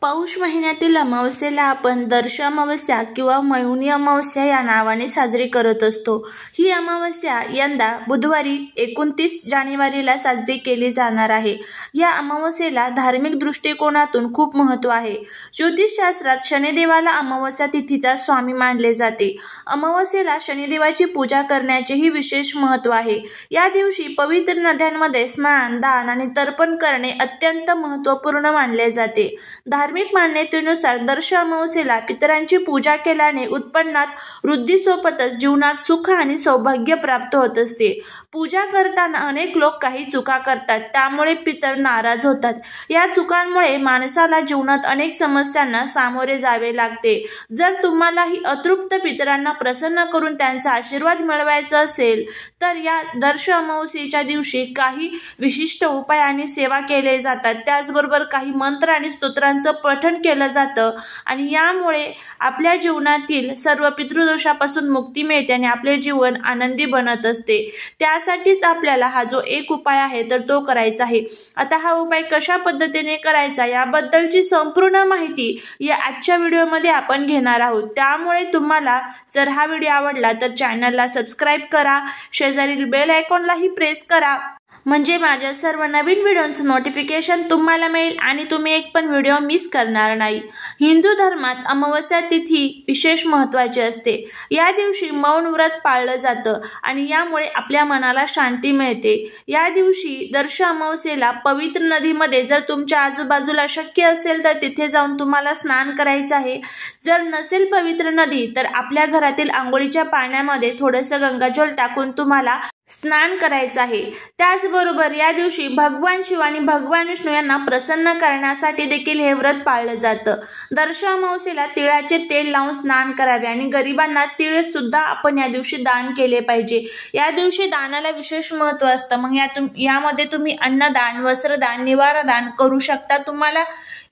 पौष महिन्यातील अमावस्येला आपण दर्श अमावस्या किंवा मौनी अमावस्या या नावाने साजरी करत असतो। ही अमावस्या यंदा बुधवारी 29 जानेवारीला साजरी केली जाणार आहे। या अमावस्येला धार्मिक दृष्टिकोनातून खूप महत्त्व आहे। ज्योतिषशास्त्रात शनिदेवाला अमावस्या तिथीचा स्वामी मानले जाते। अमावस्येला शनिदेवाची पूजा करण्याचेही विशेष महत्त्व आहे। या दिवशी पवित्र नद्यांमध्ये स्नान, दान आणि तर्पण करणे अत्यंत महत्त्वपूर्ण मानले जाते। धार्मिक मान्यतेनुसार दर्श अमावस्येला पितरांची पूजा केल्याने उत्पन्नात वृद्धीसोबतच जीवनात सुख आणि सौभाग्य प्राप्त होत असते। पूजा करताना अनेक लोक काही चुका करतात, त्यामुळे पितर नाराज होतात। या चुकांमुळे माणसाला जीवनात अनेक समस्यांना सामोरे जावे लागते। जर तुम्हालाही अतृप्त पितरांना प्रसन्न करून त्यांचा आशीर्वाद मिळवायचा असेल तर या दर्श अमावस्येच्या दिवशी काही विशिष्ट उपाय आणि सेवा केले जातात। त्याचबरोबर काही मंत्र आणि स्तोत्रांचं पठण केलं जातं आणि यामुळे आपल्या जीवनातील सर्व पितृदोषापासून मुक्ती मिळते आणि आपले जीवन आनंदी बनत असते। त्यासाठीच आपल्याला हा जो एक उपाय आहे तर तो करायचा आहे। आता हा उपाय कशा पद्धतीने करायचा याबद्दलची संपूर्ण माहिती या आजच्या व्हिडिओमध्ये आपण घेणार आहोत। त्यामुळे तुम्हाला जर हा व्हिडिओ आवडला तर चॅनलला सबस्क्राईब करा, शेजारील बेल आयकॉनलाही प्रेस करा, म्हणजे माझ्या सर्व नवीन व्हिडिओंचं नोटिफिकेशन तुम्हाला मिळेल आणि तुम्ही एक पण व्हिडिओ मिस करणार नाही। हिंदू धर्मात अमावस्या तिथी विशेष महत्त्वाची असते। या दिवशी मौन व्रत पाळलं जातं आणि यामुळे आपल्या मनाला शांती मिळते। या दिवशी दर्श अमावस्येला पवित्र नदीमध्ये जर तुमच्या आजूबाजूला शक्य असेल तर तिथे जाऊन तुम्हाला स्नान करायचं आहे। जर नसेल पवित्र नदी तर आपल्या घरातील आंघोळीच्या पाण्यामध्ये थोडंसं गंगाजल टाकून तुम्हाला स्नान करायचं आहे। त्याचबरोबर या दिवशी भगवान शिव आणि भगवान विष्णू यांना प्रसन्न करण्यासाठी देखील हे व्रत पाळलं जातं। दर्श अमावस्येला तिळाचे तेल लावून स्नान करावे आणि गरिबांना तीळ सुद्धा आपण या दिवशी दान केले पाहिजे। या दिवशी दानाला विशेष महत्त्व असतं। मग यामध्ये तुम्ही अन्नदान, वस्त्रदान, निवारादान करू शकता। तुम्हाला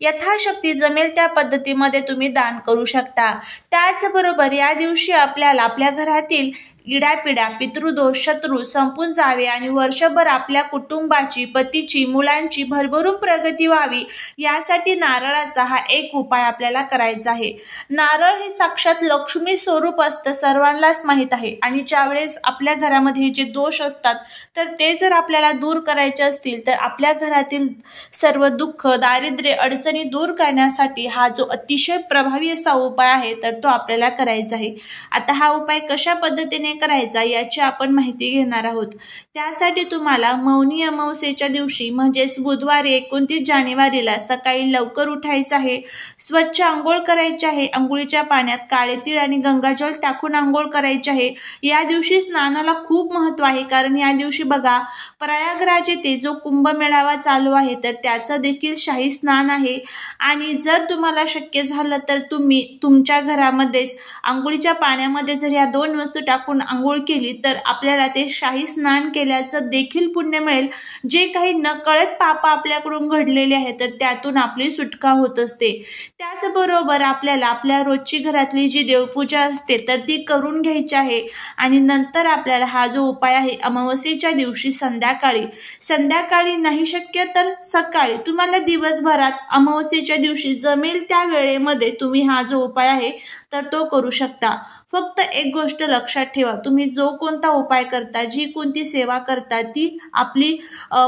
यथाशक्ती जमेल त्या पद्धतीमध्ये तुम्ही दान करू शकता। त्याचबरोबर या दिवशी आपल्याला आपल्या घरातील इडापिडा, पितृदोष, शत्रू संपून जावे आणि वर्षभर आपल्या कुटुंबाची, पतीची, मुलांची भरभरून प्रगती व्हावी यासाठी नारळाचा हा एक उपाय आपल्याला करायचा आहे। नारळ हे साक्षात लक्ष्मी स्वरूप असतं, सर्वांनाच माहीत आहे। आणि ज्यावेळेस आपल्या घरामध्ये जे दोष असतात तर ते जर आपल्याला दूर करायचे असतील तर आपल्या घरातील सर्व दुःख, दारिद्र्य, अडचणी दूर करण्यासाठी हा जो अतिशय प्रभावी असा उपाय आहे तर तो आपल्याला करायचा आहे। आता हा उपाय कशा पद्धतीने करायचा याची आपण माहिती घेणार आहोत। त्यासाठी तुम्हाला मौनी अमावस्येच्या दिवशी म्हणजेच बुधवारी 29 जानेवारीला सकाळी लवकर उठायचं आहे। स्वच्छ आंघोळ करायची आहे। आंघोळीच्या पाण्यात काळे तीळ आणि गंगाजल टाकून आंघोळ करायची आहे। या दिवशी स्नानाला खूप महत्त्व आहे, कारण या दिवशी बघा प्रयागराज येथे जो कुंभमेळावा चालू आहे तर त्याचं देखील शाही स्नान आहे। आणि जर तुम्हाला शक्य झालं तर तुम्ही तुमच्या घरामध्येच आंघोळीच्या पाण्यामध्ये जर या दोन वस्तू टाकून आंघोळ केली तर आपल्याला ते शाही स्नान केल्याचं देखील पुण्य मिळेल। जे काही नकळत पाप आपल्याकडून घडलेले आहेत तर त्यातून आपली सुटका होत असते। त्याचबरोबर आपल्याला आपल्या रोजची घरातली जी देवपूजा असते तर ती करून घ्यायची आहे। आणि नंतर आपल्याला हा जो उपाय आहे अमावस्येच्या दिवशी संध्याकाळी नाही शक्य तर सकाळी तुम्हाला दिवसभरात अमावस्येच्या दिवशी जमेल त्या वेळेमध्ये तुम्ही हा जो उपाय आहे तर तो करू शकता। फक्त एक गोष्ट लक्षात ठेवा, तुम्ही जो कोणता उपाय करता, जी कोणती सेवा करता ती आपली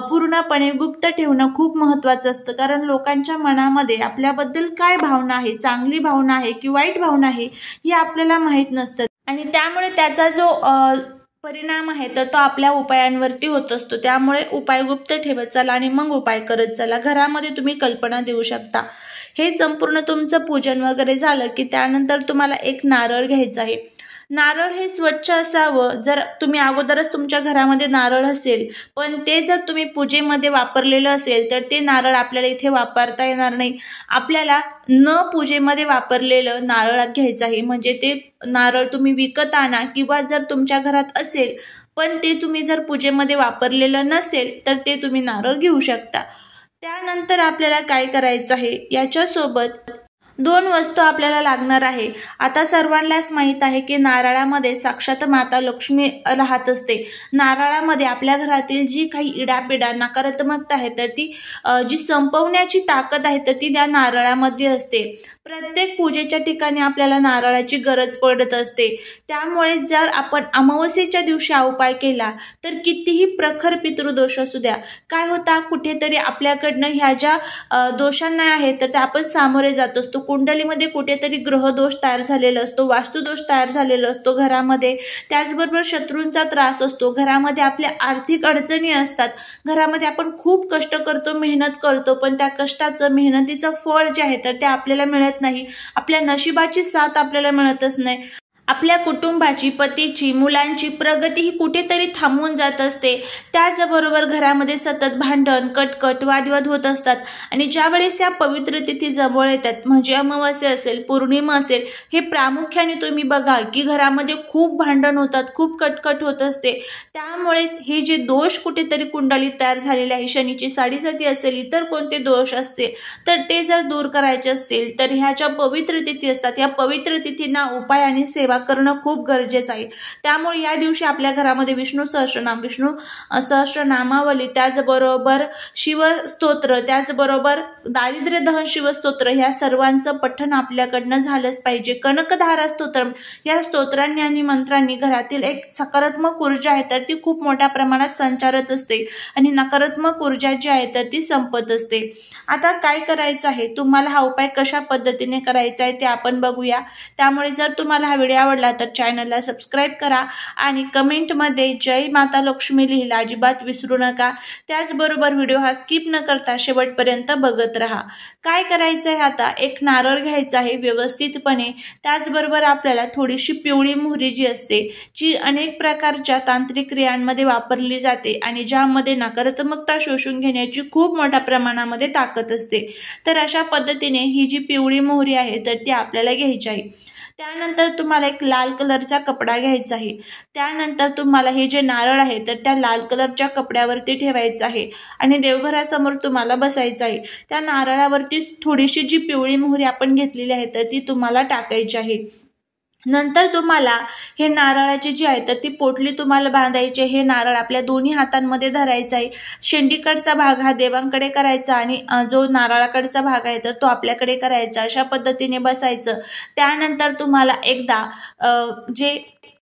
पूर्णपणे गुप्त ठेवणं खूप महत्त्वाचं असतं। कारण लोकांच्या मनामध्ये आपल्याबद्दल काय भावना आहे, चांगली भावना आहे की वाईट भावना आहे हे आपल्याला माहीत नसतं आणि त्यामुळे त्याचा जो परिणाम आहे तर तो आपल्या उपायांवरती होत असतो। त्यामुळे उपाय गुप्त ठेवत चला आणि मग उपाय करत चला। घरामध्ये तुम्ही कल्पना देऊ शकता। हे संपूर्ण तुमचं पूजन वगैरे झालं की त्यानंतर तुम्हाला एक नारळ घ्यायचं आहे। नारळ हे स्वच्छ असावं। जर तुम्ही अगोदरच तुमच्या घरामध्ये नारळ असेल पण ते जर तुम्ही पूजेमध्ये वापरलेलं असेल तर ते नारळ आपल्याला इथे वापरता येणार नाही। आपल्याला न पूजेमध्ये वापरलेलं नारळ घ्यायचं आहे। म्हणजे ते नारळ तुम्ही विकत आणा किंवा जर तुमच्या घरात असेल पण ते तुम्ही जर पूजेमध्ये वापरलेलं नसेल तर ते तुम्ही नारळ घेऊ शकता। त्यानंतर आपल्याला काय करायचं आहे, याच्यासोबत 2 वस्तू आपल्याला लागणार आहे। आता सर्वांनाच माहीत आहे की नारळामध्ये साक्षात माता लक्ष्मी राहत असते। नारळामध्ये आपल्या घरातील जी काही इडापिडा नकारात्मकता आहे तर ती जी संपवण्याची ताकद आहे तर ती त्या नारळामध्ये असते। प्रत्येक पूजेच्या ठिकाणी आपल्याला नारळाची गरज पडत असते। त्यामुळे जर आपण अमावस्येच्या दिवशी हा उपाय केला तर कितीही प्रखर पितृदोष असू द्या, काय होता कुठेतरी आपल्याकडनं ह्या ज्या दोषांना आहेत तर आपण सामोरे जात असतो। कुंडलीमध्ये कुठेतरी ग्रहदोष तयार झालेला असतो, वास्तुदोष तयार झालेला असतो घरामध्ये, त्याचबरोबर शत्रूंचा त्रास असतो, घरामध्ये आपल्या आर्थिक अडचणी असतात, घरामध्ये आपण खूप कष्ट करतो, मेहनत करतो, पण त्या कष्टाचं मेहनतीचं फळ जे आहे तर ते आपल्याला मिळत नाही, आपल्या नशिबाची साथ आपल्याला मिळतच नाही, आपल्या कुटुंबाची, पतीची, मुलांची प्रगती ही कुठेतरी थांबून जात असते। त्याचबरोबर घरामध्ये सतत भांडण, कटकट, वादविवाद होत असतात आणि ज्या वेळेस या पवित्र तिथी जवळ येतात म्हणजे अमावस्या असेल, पौर्णिमा असेल, हे प्रामुख्याने तुम्ही बघा की घरामध्ये खूप भांडण होतात, खूप कटकट होत असते। त्यामुळेच हे जे दोष कुठेतरी कुंडलीत तयार झालेले आहे, शनीची साडेसाती असेल, इतर कोणते दोष असतील तर ते जर दूर करायचे असतील तर ह्या ज्या पवित्र तिथी असतात या पवित्र तिथींना उपाय आणि सेवा करणं खूप गरजेचं आहे। त्यामुळे या दिवशी आपल्या घरामध्ये विष्णू सहस्त्रनाम, विष्णू सहस्त्रनामावली, त्याचबरोबर शिवस्तोत्र, त्याचबरोबर दारिद्र्य दहन शिवस्तोत्र ह्या सर्वांचं पठण आपल्याकडनं झालंच पाहिजे। कनकधारा स्तोत्रम या स्तोत्रांनी आणि मंत्रांनी घरातील एक सकारात्मक ऊर्जा आहे तर ती खूप मोठ्या प्रमाणात संचारत असते आणि नकारात्मक ऊर्जा जी आहे तर ती संपत असते। आता काय करायचं आहे, तुम्हाला हा उपाय कशा पद्धतीने करायचा आहे ते आपण बघूया। त्यामुळे जर तुम्हाला हा व्हिडिओ आवडला तर चॅनलला सबस्क्राईब करा आणि कमेंटमध्ये जय माता लक्ष्मी लिहायला अजिबात विसरू नका। त्याचबरोबर व्हिडिओ हा स्किप न करता शेवटपर्यंत बघत राहा। काय करायचं आहे, आता एक नारळ घ्यायचा आहे व्यवस्थितपणे, त्याचबरोबर आपल्याला थोडीशी पिवळी मोहरी जी असते जी अनेक प्रकारच्या तांत्रिक क्रियांमध्ये वापरली जाते आणि ज्यामध्ये नकारात्मकता शोषून घेण्याची खूप मोठ्या प्रमाणामध्ये ताकद असते, तर अशा पद्धतीने ही जी पिवळी मोहरी आहे तर ती आपल्याला घ्यायची आहे। त्यानंतर तुम्हाला एक लाल कलरचा कपडा घ्यायचा आहे, त्यानंतर तुम्हाला हे जे नारळ आहे तर त्या लाल कलरच्या कपड्यावरती ठेवायचं आहे आणि देवघरासमोर तुम्हाला बसायचं आहे। त्या नारळावरती थोडीशी जी पिवळी मोहरी आपण घेतलेली आहे तर ती तुम्हाला टाकायची आहे। नंतर तुम्हाला हे नारळाची जी आहे तर ती पोटली तुम्हाला बांधायची, हे नारळ आपल्या दोन्ही हातांमध्ये धरायचा आहे, शेंडीकडचा भाग हा देवांकडे करायचा आणि जो नारळाकडचा भाग आहे तर तो आपल्याकडे करायचा, अशा पद्धतीने बसायचं। त्यानंतर तुम्हाला एकदा जे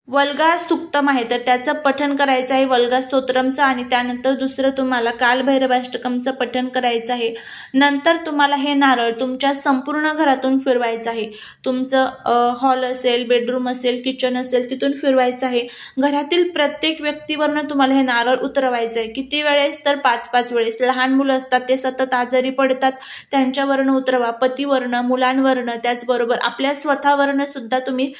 वल्गा स्तुक्तम आहे तर त्याचं पठण करायचं आहे, वल्गा स्तोत्रमचं, आणि त्यानंतर दुसरं तुम्हाला कालभैरवाष्टकमचं पठण करायचं आहे। नंतर तुम्हाला हे नारळ तुमच्या संपूर्ण घरातून फिरवायचं आहे, तुमचं हॉल असेल, बेडरूम असेल, किचन असेल तिथून फिरवायचं आहे। घरातील प्रत्येक व्यक्तीवरनं तुम्हाला हे नारळ उतरवायचं आहे, किती वेळेस तर 5-5 वेळेस। लहान मुलं असतात ते सतत आजारी पडतात त्यांच्यावरनं उतरवा, पतीवरनं, मुलांवरनं, त्याचबरोबर आपल्या स्वतःवरनं सुद्धा तुम्ही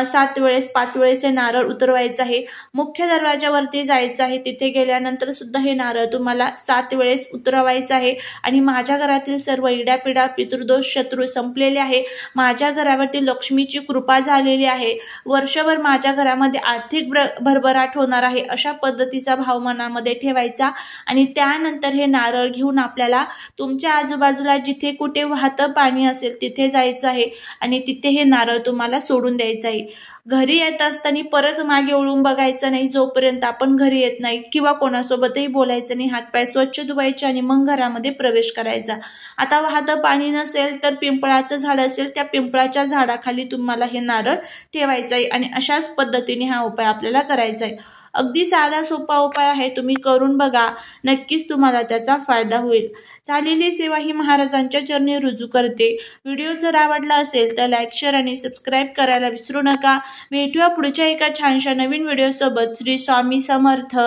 7 वेळेस 5 वेळेस नारळ उतरवायचं आहे। मुख्य दरवाजावरती जायचं आहे, तिथे गेल्यानंतर सुद्धा हे नारळ तुम्हाला 7 वेळेस उतरवायचं आहे आणि माझ्या घरातील सर्व इडापिडा, पितृदोष, शत्रू संपलेले आहे, माझ्या घरावरती लक्ष्मीची कृपा झालेली आहे, वर्षभर माझ्या घरामध्ये आर्थिक भरभराट होणार आहे, अशा पद्धतीचा भाव मनामध्ये ठेवायचा आणि त्यानंतर हे नारळ घेऊन आपल्याला तुमच्या आजूबाजूला जिथे कुठे वाहतं पाणी असेल तिथे जायचं आहे आणि तिथे हे नारळ तुम्हाला सोडून द्यायचं आहे। घरी येत असताना परत मागे वळून बघायचं नाही जोपर्यंत आपण घरी येत नाही, किंवा कोणासोबतही बोलायचं नाही, हातपाय स्वच्छ धुवायचे आणि मग घरामध्ये प्रवेश करायचा। आता वाहतं पाणी नसेल तर पिंपळाचं झाड असेल, त्या पिंपळाच्या झाडाखाली तुम्हाला हे नारळ ठेवायचं आहे आणि अशाच पद्धतीने हा उपाय आपल्याला करायचा आहे। अगदी साधा सोपा उपाय आहे, तुम्ही करून बघा, नक्कीच तुम्हाला त्याचा फायदा होईल। झालेली सेवा ही महाराजांच्या चरणी रुजू करते। व्हिडिओ जर आवडला असेल तर लाईक, शेअर आणि सबस्क्राईब करायला विसरू नका। भेटूया पुढच्या एका छानशा नवीन व्हिडिओ सोबत। श्री स्वामी समर्थ।